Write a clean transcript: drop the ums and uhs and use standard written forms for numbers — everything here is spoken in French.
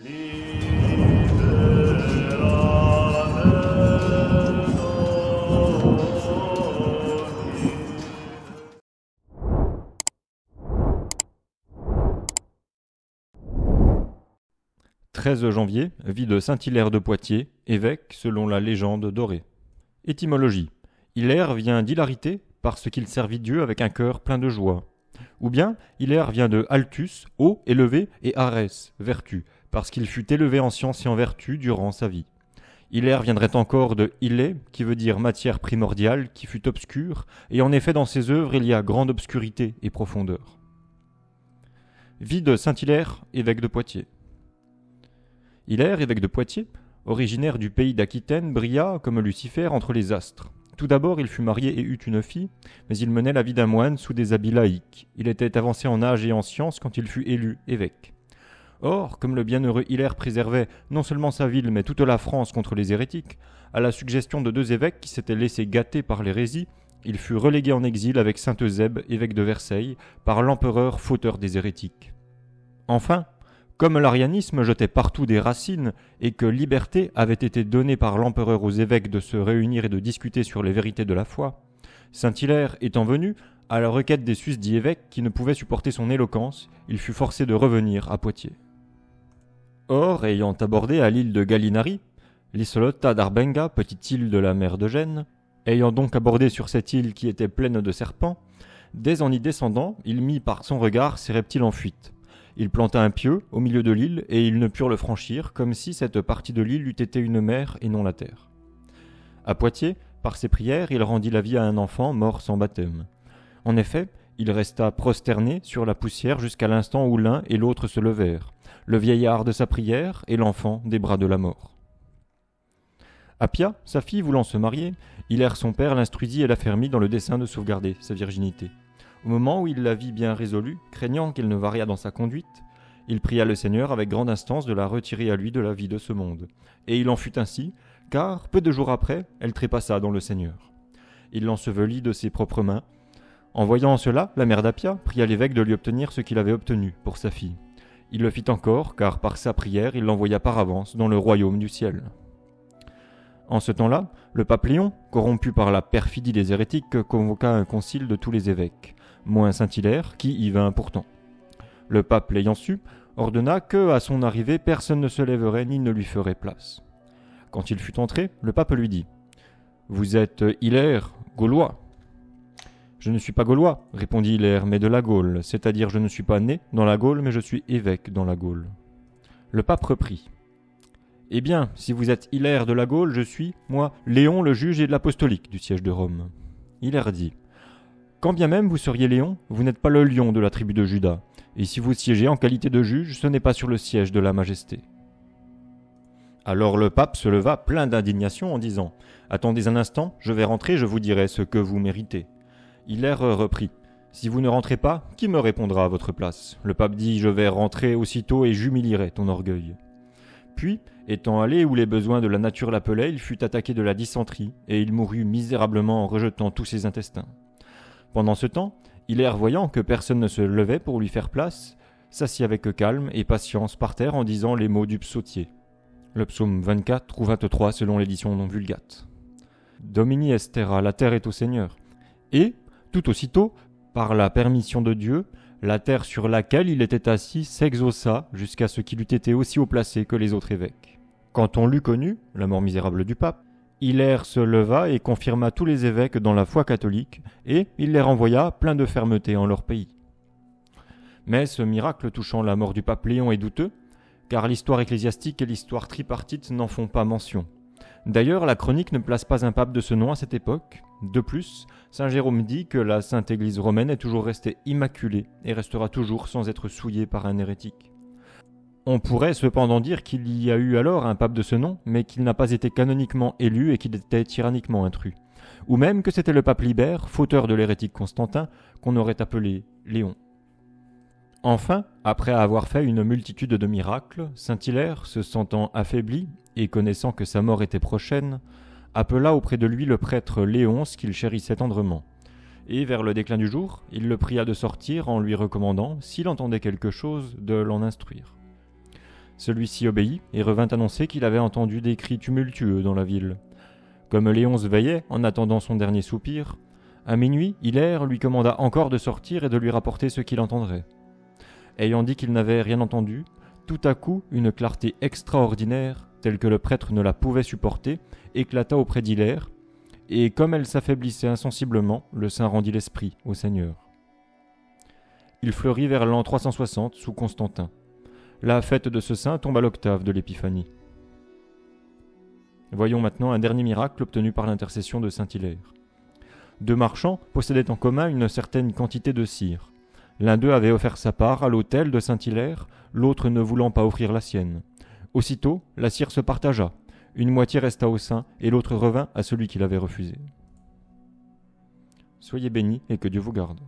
« 13 janvier, vie de Saint-Hilaire de Poitiers, évêque selon la légende dorée. Étymologie. Hilaire vient d'hilarité parce qu'il servit Dieu avec un cœur plein de joie. Ou bien, Hilaire vient de Altus, haut, élevé, et Arès, vertu, parce qu'il fut élevé en science et en vertu durant sa vie. Hilaire viendrait encore de Hilé, qui veut dire matière primordiale, qui fut obscure, et en effet dans ses œuvres il y a grande obscurité et profondeur. Vie de Saint-Hilaire, évêque de Poitiers. Hilaire, évêque de Poitiers, originaire du pays d'Aquitaine, brilla, comme Lucifer, entre les astres. Tout d'abord, il fut marié et eut une fille, mais il menait la vie d'un moine sous des habits laïques. Il était avancé en âge et en science quand il fut élu évêque. Or, comme le bienheureux Hilaire préservait non seulement sa ville, mais toute la France contre les hérétiques, à la suggestion de 2 évêques qui s'étaient laissés gâter par l'hérésie, il fut relégué en exil avec saint Eusèbe, évêque de Versailles, par l'empereur fauteur des hérétiques. Enfin, comme l'arianisme jetait partout des racines et que liberté avait été donnée par l'empereur aux évêques de se réunir et de discuter sur les vérités de la foi, Saint-Hilaire étant venu, à la requête des susdits évêques qui ne pouvaient supporter son éloquence, il fut forcé de revenir à Poitiers. Or, ayant abordé à l'île de Gallinari, l'Isolota d'Arbenga, petite île de la mer de Gênes, ayant donc abordé sur cette île qui était pleine de serpents, dès en y descendant, il mit par son regard ces reptiles en fuite. Il planta un pieu au milieu de l'île et ils ne purent le franchir, comme si cette partie de l'île eût été une mer et non la terre. À Poitiers, par ses prières, il rendit la vie à un enfant mort sans baptême. En effet, il resta prosterné sur la poussière jusqu'à l'instant où l'un et l'autre se levèrent, le vieillard de sa prière et l'enfant des bras de la mort. Appia, sa fille voulant se marier, Hilaire son père l'instruisit et l'affermit dans le dessein de sauvegarder sa virginité. Au moment où il la vit bien résolue, craignant qu'elle ne variât dans sa conduite, il pria le Seigneur avec grande instance de la retirer à lui de la vie de ce monde. Et il en fut ainsi, car, peu de jours après, elle trépassa dans le Seigneur. Il l'ensevelit de ses propres mains. En voyant cela, la mère d'Appia pria l'évêque de lui obtenir ce qu'il avait obtenu pour sa fille. Il le fit encore, car par sa prière, il l'envoya par avance dans le royaume du ciel. En ce temps-là, le pape Léon, corrompu par la perfidie des hérétiques, convoqua un concile de tous les évêques, moins Saint-Hilaire, qui y vint pourtant. Le pape l'ayant su, ordonna que, à son arrivée, personne ne se lèverait ni ne lui ferait place. Quand il fut entré, le pape lui dit « Vous êtes Hilaire, Gaulois ?» « Je ne suis pas Gaulois, répondit Hilaire, mais de la Gaule, c'est-à-dire je ne suis pas né dans la Gaule, mais je suis évêque dans la Gaule. » Le pape reprit « Eh bien, si vous êtes Hilaire de la Gaule, je suis, moi, Léon le juge et l'apostolique du siège de Rome. » Hilaire dit « Quand bien même vous seriez Léon, vous n'êtes pas le lion de la tribu de Juda, et si vous siégez en qualité de juge, ce n'est pas sur le siège de la majesté. » Alors le pape se leva plein d'indignation en disant « Attendez un instant, je vais rentrer, je vous dirai ce que vous méritez. » Hilaire reprit « Si vous ne rentrez pas, qui me répondra à votre place ?» Le pape dit « Je vais rentrer aussitôt et j'humilierai ton orgueil. » Puis, étant allé où les besoins de la nature l'appelaient, il fut attaqué de la dysenterie, et il mourut misérablement en rejetant tous ses intestins. Pendant ce temps, Hilaire, voyant que personne ne se levait pour lui faire place, s'assit avec calme et patience par terre en disant les mots du psautier. Le psaume 24 ou 23 selon l'édition non Vulgate. Domini est terra, la terre est au Seigneur. Et, tout aussitôt, par la permission de Dieu, la terre sur laquelle il était assis s'exauça jusqu'à ce qu'il eût été aussi haut placé que les autres évêques. Quand on l'eut connu, la mort misérable du pape, Hilaire se leva et confirma tous les évêques dans la foi catholique, et il les renvoya pleins de fermeté en leur pays. Mais ce miracle touchant la mort du pape Léon est douteux, car l'histoire ecclésiastique et l'histoire tripartite n'en font pas mention. D'ailleurs, la chronique ne place pas un pape de ce nom à cette époque. De plus, saint Jérôme dit que la Sainte Église romaine est toujours restée immaculée et restera toujours sans être souillée par un hérétique. On pourrait cependant dire qu'il y a eu alors un pape de ce nom, mais qu'il n'a pas été canoniquement élu et qu'il était tyranniquement intrus. Ou même que c'était le pape Libère, fauteur de l'hérétique Constantin, qu'on aurait appelé Léon. Enfin, après avoir fait une multitude de miracles, saint Hilaire, se sentant affaibli et connaissant que sa mort était prochaine, appela auprès de lui le prêtre Léonce qu'il chérissait tendrement. Et vers le déclin du jour, il le pria de sortir en lui recommandant, s'il entendait quelque chose, de l'en instruire. Celui-ci obéit et revint annoncer qu'il avait entendu des cris tumultueux dans la ville. Comme Léonce veillait en attendant son dernier soupir, à minuit, Hilaire lui commanda encore de sortir et de lui rapporter ce qu'il entendrait. Ayant dit qu'il n'avait rien entendu, tout à coup une clarté extraordinaire, telle que le prêtre ne la pouvait supporter, éclata auprès d'Hilaire, et comme elle s'affaiblissait insensiblement, le saint rendit l'esprit au Seigneur. Il fleurit vers l'an 360 sous Constantin. La fête de ce saint tombe à l'octave de l'Épiphanie. Voyons maintenant un dernier miracle obtenu par l'intercession de saint Hilaire. Deux marchands possédaient en commun une certaine quantité de cire. L'un d'eux avait offert sa part à l'autel de saint Hilaire, l'autre ne voulant pas offrir la sienne. Aussitôt, la cire se partagea. Une moitié resta au saint et l'autre revint à celui qui l'avait refusée. Soyez bénis et que Dieu vous garde.